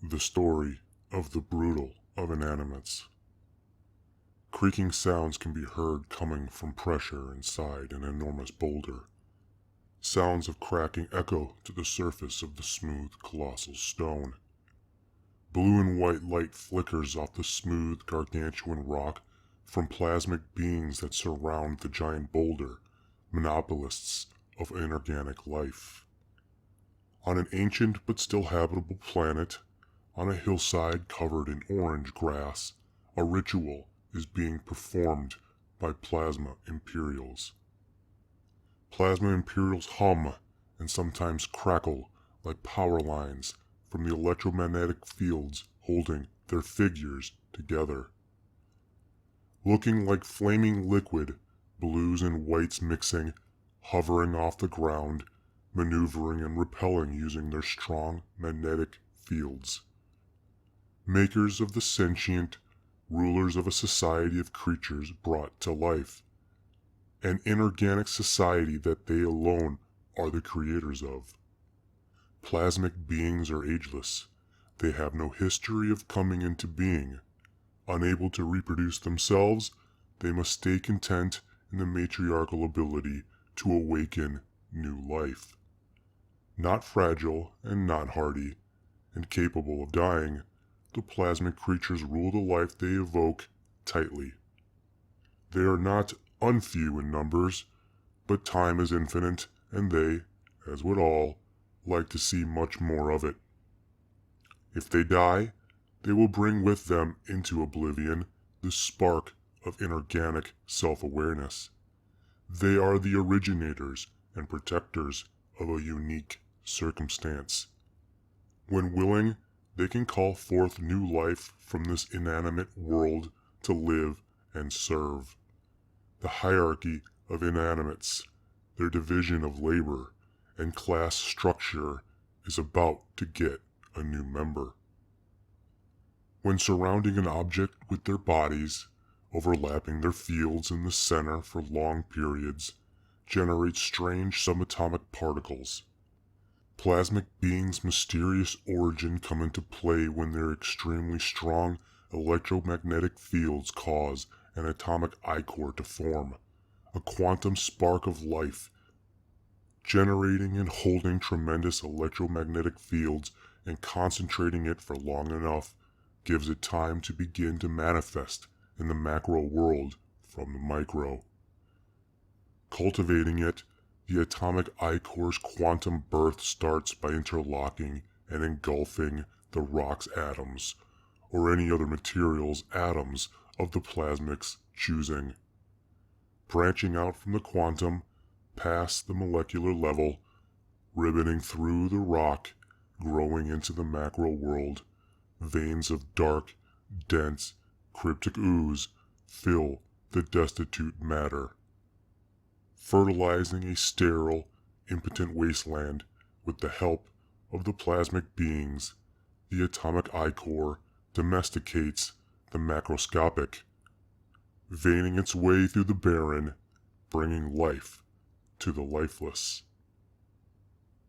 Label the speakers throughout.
Speaker 1: The story of the brutal of Inanimates. Creaking sounds can be heard coming from pressure inside an enormous boulder. Sounds of cracking echo to the surface of the smooth, colossal stone. Blue and white light flickers off the smooth, gargantuan rock from plasmic beings that surround the giant boulder, monopolists of inorganic life. On an ancient but still habitable planet, on a hillside covered in orange grass, a ritual is being performed by plasma imperials. Plasma imperials hum and sometimes crackle like power lines from the electromagnetic fields holding their figures together. Looking like flaming liquid, blues and whites mixing, hovering off the ground, maneuvering and repelling using their strong magnetic fields. Makers of the sentient, rulers of a society of creatures brought to life. An inorganic society that they alone are the creators of. Plasmic beings are ageless. They have no history of coming into being. Unable to reproduce themselves, they must stay content in the matriarchal ability to awaken new life. Not fragile and not hardy, and capable of dying, the plasmic creatures rule the life they evoke tightly. They are not unfew in numbers, but time is infinite, and they, as with all, like to see much more of it. If they die, they will bring with them into oblivion the spark of inorganic self-awareness. They are the originators and protectors of a unique circumstance. When willing, they can call forth new life from this inanimate world to live and serve. The hierarchy of inanimates, their division of labor and class structure, is about to get a new member. When surrounding an object with their bodies, overlapping their fields in the center for long periods, generate strange subatomic particles. Plasmic beings' mysterious origin come into play when their extremely strong electromagnetic fields cause an atomic ichor to form, a quantum spark of life, generating and holding tremendous electromagnetic fields and concentrating it for long enough gives it time to begin to manifest in the macro world from the micro. Cultivating it, the atomic ichor's quantum birth starts by interlocking and engulfing the rock's atoms, or any other material's atoms of the plasmic's choosing. Branching out from the quantum, past the molecular level, ribboning through the rock, growing into the macro world, veins of dark, dense, cryptic ooze fill the destitute matter. Fertilizing a sterile, impotent wasteland with the help of the plasmic beings, the atomic ichor domesticates the macroscopic, veining its way through the barren, bringing life to the lifeless.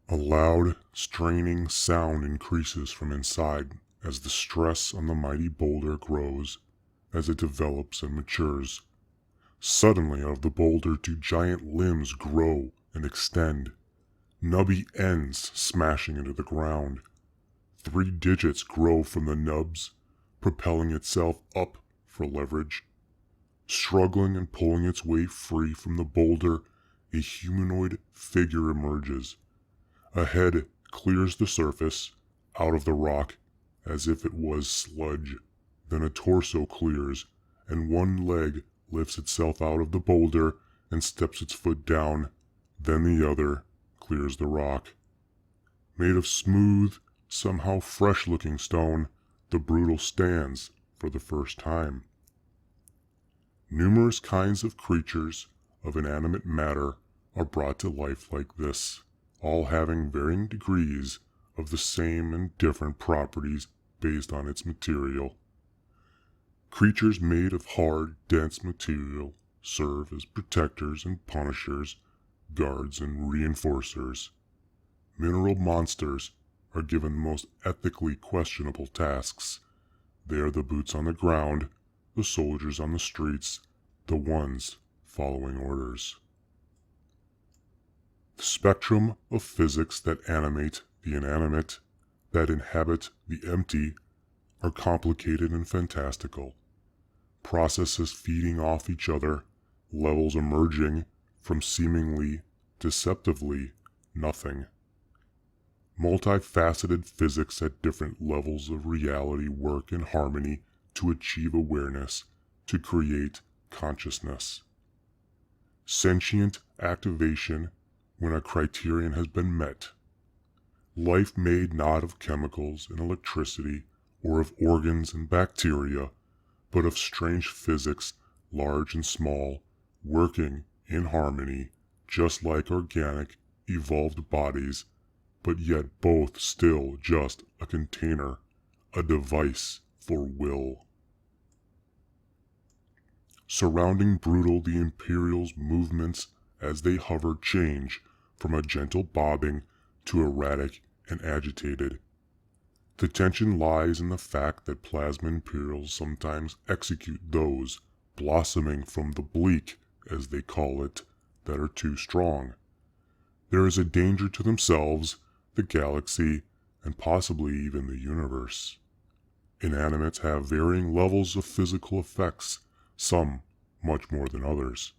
Speaker 1: A loud, straining sound increases from inside as the stress on the mighty boulder grows, as it develops and matures. Suddenly out of the boulder two giant limbs grow and extend, nubby ends smashing into the ground. 3 digits grow from the nubs, propelling itself up for leverage. Struggling and pulling its way free from the boulder, a humanoid figure emerges. A head clears the surface, out of the rock, as if it was sludge. Then a torso clears, and one leg lifts itself out of the boulder and steps its foot down. Then the other clears the rock. Made of smooth, somehow fresh-looking stone, the brutal stands for the first time. Numerous kinds of creatures of inanimate matter are brought to life like this, all having varying degrees of the same and different properties based on its material. Creatures made of hard, dense material serve as protectors and punishers, guards and reinforcers. Mineral monsters are given the most ethically questionable tasks. They are the boots on the ground, the soldiers on the streets, the ones following orders. The spectrum of physics that animate the inanimate, that inhabit the empty, are complicated and fantastical. Processes feeding off each other, levels emerging from seemingly, deceptively, nothing. Multifaceted physics at different levels of reality work in harmony to achieve awareness, to create consciousness. Sentient activation when a criterion has been met. Life made not of chemicals and electricity, or of organs and bacteria, but of strange physics, large and small, working in harmony, just like organic, evolved bodies, but yet both still just a container, a device for will. Surrounding Brutal, the Imperial's movements as they hover change from a gentle bobbing to erratic and agitated. The tension lies in the fact that plasma Imperials sometimes execute those blossoming from the bleak, as they call it, that are too strong. There is a danger to themselves, the galaxy, and possibly even the universe. Inanimates have varying levels of physical effects, some much more than others.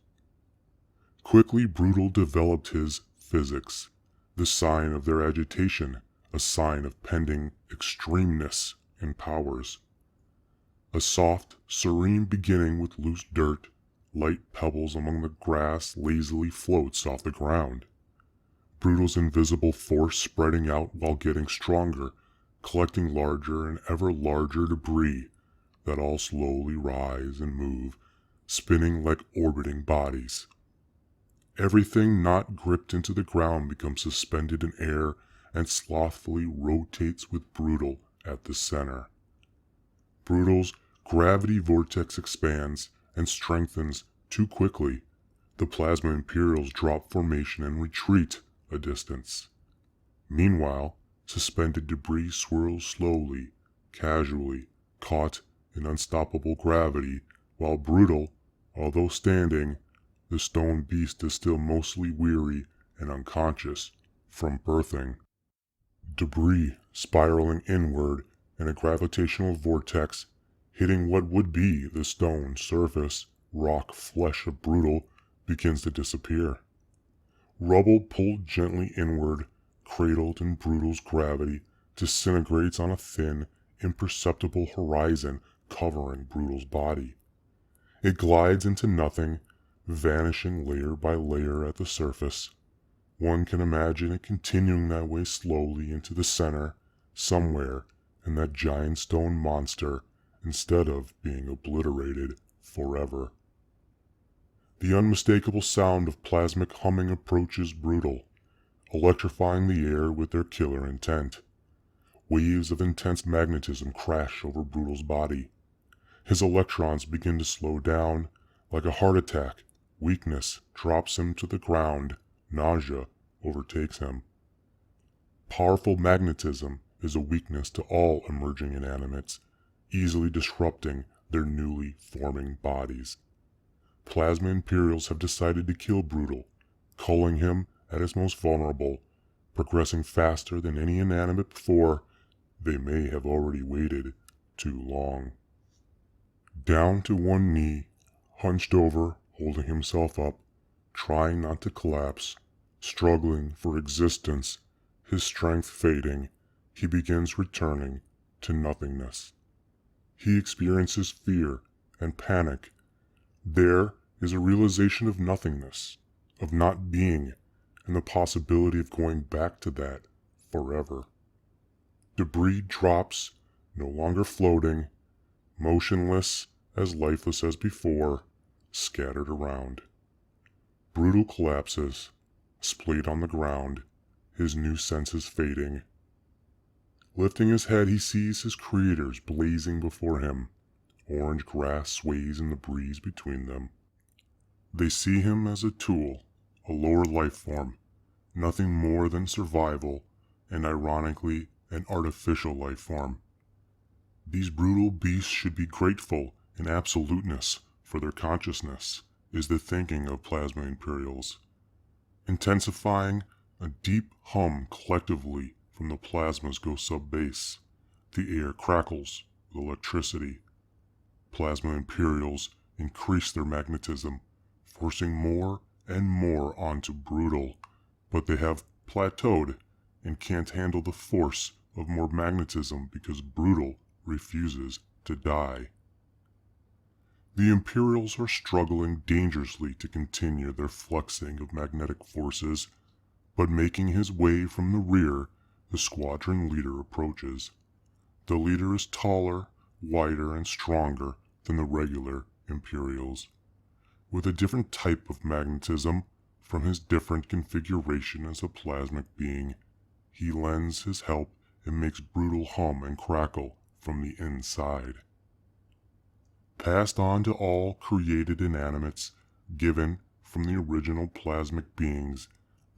Speaker 1: Quickly Brutal developed his physics, the sign of their agitation, a sign of pending extremeness in powers. A soft, serene beginning with loose dirt, light pebbles among the grass lazily floats off the ground. Brutal's invisible force spreading out while getting stronger, collecting larger and ever larger debris that all slowly rise and move, spinning like orbiting bodies. Everything not gripped into the ground becomes suspended in air and slothfully rotates with Brutal at the center. Brutal's gravity vortex expands and strengthens too quickly. The plasma Imperials drop formation and retreat a distance. Meanwhile, suspended debris swirls slowly, casually, caught in unstoppable gravity, while Brutal, although standing, the stone beast is still mostly weary and unconscious from birthing. Debris spiraling inward in a gravitational vortex, hitting what would be the stone surface, rock flesh of Brutal, begins to disappear. Rubble pulled gently inward, cradled in Brutal's gravity, disintegrates on a thin, imperceptible horizon covering Brutal's body. It glides into nothing, vanishing layer by layer at the surface. One can imagine it continuing that way slowly into the center, somewhere in that giant stone monster, instead of being obliterated forever. The unmistakable sound of plasmic humming approaches Brutal, electrifying the air with their killer intent. Waves of intense magnetism crash over Brutal's body. His electrons begin to slow down. Like a heart attack, weakness drops him to the ground, nausea overtakes him. Powerful magnetism is a weakness to all emerging inanimates, easily disrupting their newly forming bodies. Plasma Imperials have decided to kill Brutal, culling him at his most vulnerable, progressing faster than any inanimate before. They may have already waited too long. Down to one knee, hunched over, holding himself up, trying not to collapse, struggling for existence, his strength fading, he begins returning to nothingness. He experiences fear and panic. There is a realization of nothingness, of not being, and the possibility of going back to that forever. Debris drops, no longer floating, motionless, as lifeless as before, scattered around. Brutal collapses, splayed on the ground, his new senses fading. Lifting his head, he sees his creators blazing before him. Orange grass sways in the breeze between them. They see him as a tool, a lower life form, nothing more than survival, and ironically, an artificial life form. These brutal beasts should be grateful in absoluteness for their consciousness, is the thinking of plasma Imperials. Intensifying, a deep hum collectively from the plasmas goes sub-bass. The air crackles with electricity. Plasma Imperials increase their magnetism, forcing more and more onto Brutal, but they have plateaued and can't handle the force of more magnetism because Brutal refuses to die. The Imperials are struggling dangerously to continue their flexing of magnetic forces, but making his way from the rear, the squadron leader approaches. The leader is taller, wider, and stronger than the regular Imperials, with a different type of magnetism from his different configuration as a plasmic being. He lends his help and makes Brutal hum and crackle from the inside. Passed on to all created inanimates, given from the original plasmic beings,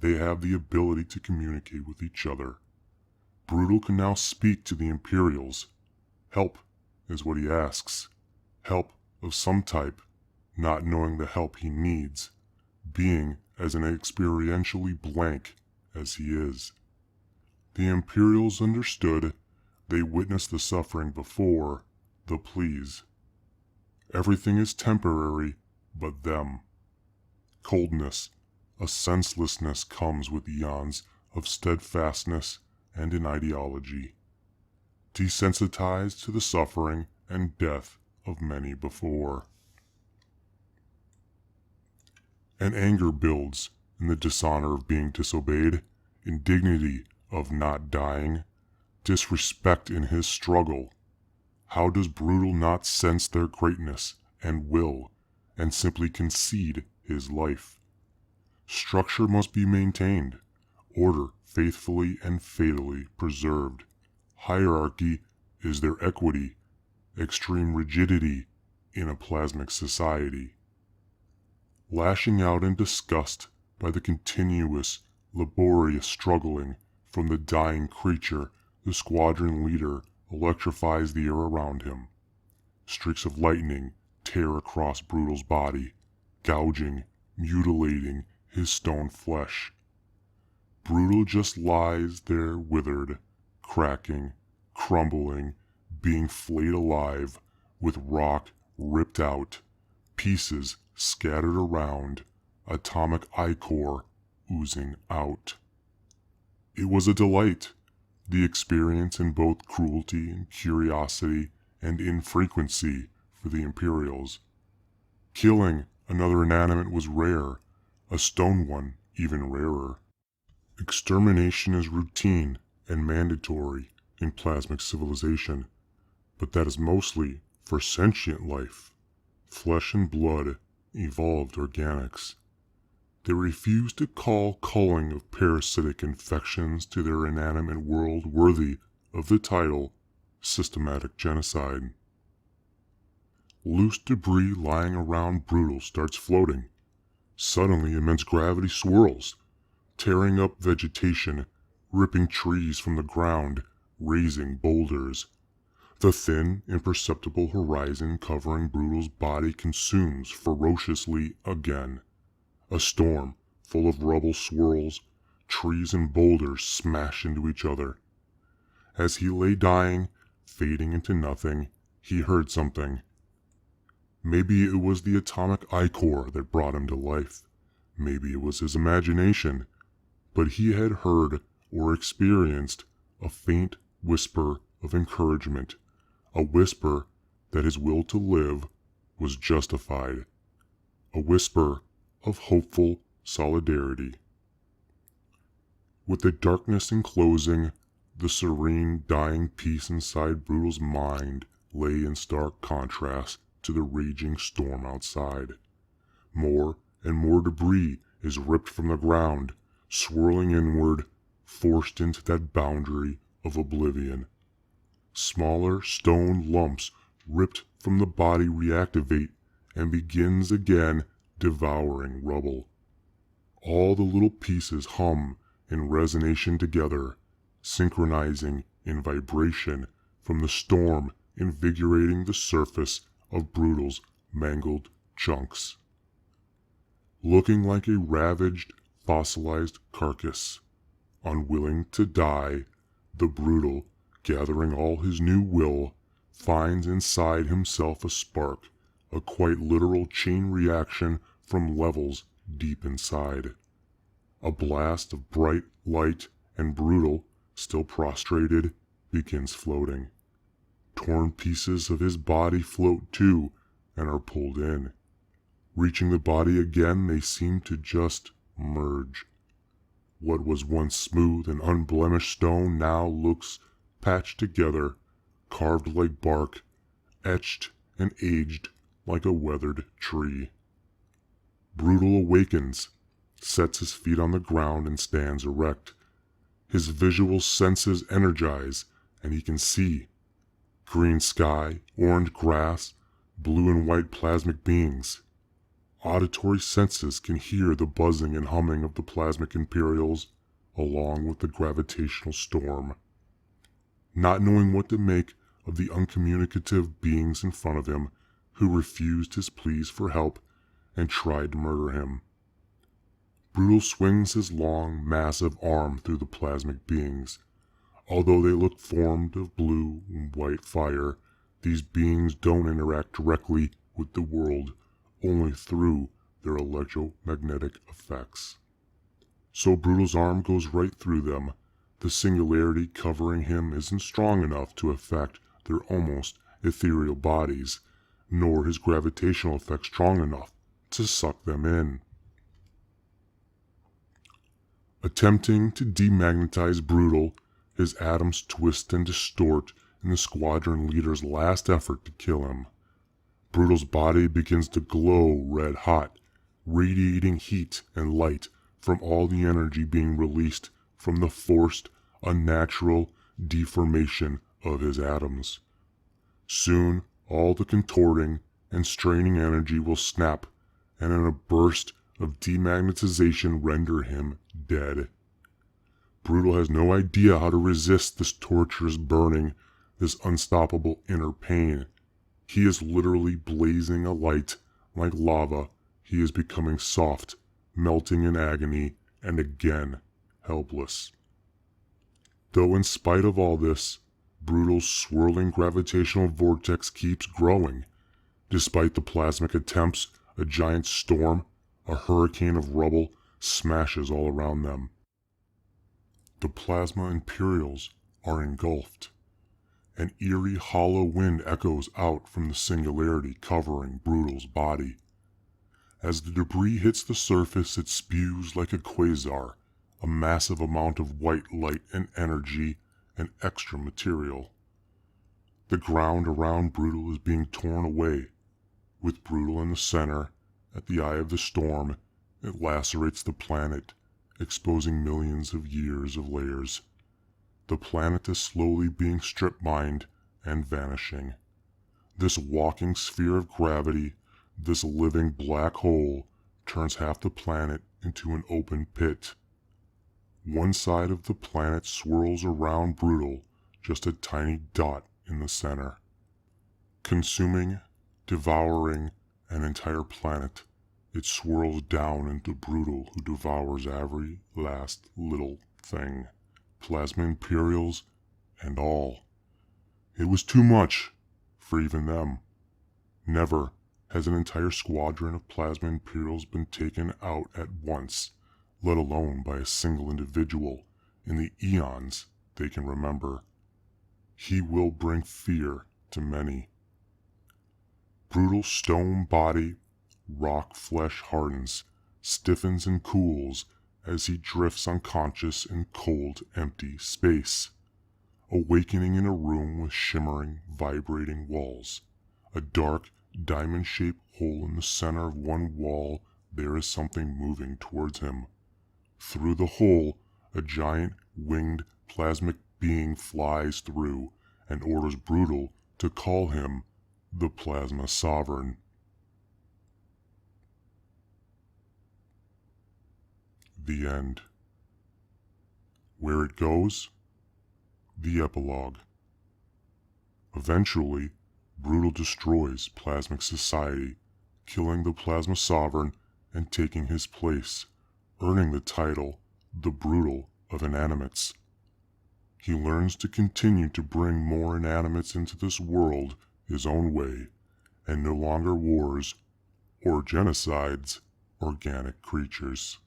Speaker 1: they have the ability to communicate with each other. Brutal can now speak to the Imperials. Help is what he asks. Help of some type, not knowing the help he needs, being as an experientially blank as he is. The Imperials understood. They witnessed the suffering before the pleas. Everything is temporary but them. Coldness, a senselessness comes with eons of steadfastness and an ideology. Desensitized to the suffering and death of many before. And anger builds in the dishonor of being disobeyed, indignity of not dying, disrespect in his struggle. How does Brutal not sense their greatness and will, and simply concede his life? Structure must be maintained, order faithfully and fatally preserved. Hierarchy is their equity, extreme rigidity in a plasmic society. Lashing out in disgust by the continuous, laborious struggling from the dying creature, the squadron leader electrifies the air around him. Streaks of lightning tear across Brutal's body, gouging, mutilating his stone flesh. Brutal just lies there withered, cracking, crumbling, being flayed alive, with rock ripped out, pieces scattered around, atomic ichor oozing out. It was a delight, the experience in both cruelty and curiosity and infrequency for the Imperials. Killing another inanimate was rare, a stone one even rarer. Extermination is routine and mandatory in plasmic civilization, but that is mostly for sentient life. Flesh and blood, evolved organics. They refuse to call culling of parasitic infections to their inanimate world worthy of the title systematic genocide. Loose debris lying around Brutal starts floating. Suddenly immense gravity swirls, tearing up vegetation, ripping trees from the ground, raising boulders. The thin, imperceptible horizon covering Brutal's body consumes ferociously again. A storm full of rubble swirls, trees and boulders smash into each other. As he lay dying, fading into nothing, he heard something. Maybe it was the atomic ichor that brought him to life. Maybe it was his imagination. But he had heard or experienced a faint whisper of encouragement, a whisper that his will to live was justified, a whisper of hopeful solidarity. With the darkness enclosing, the serene, dying peace inside Brutal's mind lay in stark contrast to the raging storm outside. More and more debris is ripped from the ground, swirling inward, forced into that boundary of oblivion. Smaller stone lumps ripped from the body reactivate and begins again devouring rubble. All the little pieces hum in resonation together, synchronizing in vibration from the storm invigorating the surface of Brutal's mangled chunks. Looking like a ravaged, fossilized carcass, unwilling to die, the Brutal, gathering all his new will, finds inside himself a spark, a quite literal chain reaction from levels deep inside. A blast of bright light, and Brutal, still prostrated, begins floating. Torn pieces of his body float too and are pulled in. Reaching the body again, they seem to just merge. What was once smooth and unblemished stone now looks patched together, carved like bark, etched and aged like a weathered tree. Brutal awakens, sets his feet on the ground and stands erect. His visual senses energize, and he can see. Green sky, orange grass, blue and white plasmic beings. Auditory senses can hear the buzzing and humming of the plasmic Imperials, along with the gravitational storm. Not knowing what to make of the uncommunicative beings in front of him, who refused his pleas for help and tried to murder him, Brutal swings his long, massive arm through the plasmic beings. Although they look formed of blue and white fire, these beings don't interact directly with the world, only through their electromagnetic effects. So Brutal's arm goes right through them. The singularity covering him isn't strong enough to affect their almost ethereal bodies, nor his gravitational effect strong enough to suck them in. Attempting to demagnetize Brutal, his atoms twist and distort in the squadron leader's last effort to kill him. Brutal's body begins to glow red hot, radiating heat and light from all the energy being released from the forced, unnatural deformation of his atoms. Soon, all the contorting and straining energy will snap, and in a burst of demagnetization render him dead. Brutal has no idea how to resist this torturous burning, this unstoppable inner pain. He is literally blazing alight like lava. He is becoming soft, melting in agony, and again helpless. Though in spite of all this, Brutal's swirling gravitational vortex keeps growing. Despite the plasmic attempts, a giant storm, a hurricane of rubble, smashes all around them. The plasma Imperials are engulfed. An eerie hollow wind echoes out from the singularity covering Brutal's body. As the debris hits the surface, it spews like a quasar, a massive amount of white light and energy and extra material. The ground around Brutal is being torn away. With Brutal in the center, at the eye of the storm, it lacerates the planet, exposing millions of years of layers. The planet is slowly being strip-mined and vanishing. This walking sphere of gravity, this living black hole, turns half the planet into an open pit. One side of the planet swirls around Brutal, just a tiny dot in the center. Consuming, devouring an entire planet, it swirls down into Brutal, who devours every last little thing. Plasma Imperials and all. It was too much for even them. Never has an entire squadron of Plasma Imperials been taken out at once, let alone by a single individual, in the eons they can remember. He will bring fear to many. Brutal's stone body, rock flesh hardens, stiffens and cools as he drifts unconscious in cold, empty space, awakening in a room with shimmering, vibrating walls. A dark, diamond-shaped hole in the center of one wall. There is something moving towards him. Through the hole, a giant, winged, plasmic being flies through and orders Brutal to call him the Plasma Sovereign. The end. Where it goes, The Epilogue. Eventually, Brutal destroys Plasmic Society, killing the Plasma Sovereign and taking his place, earning the title the Brutal of Inanimates. He learns to continue to bring more Inanimates into this world his own way, and no longer wars or genocides organic creatures.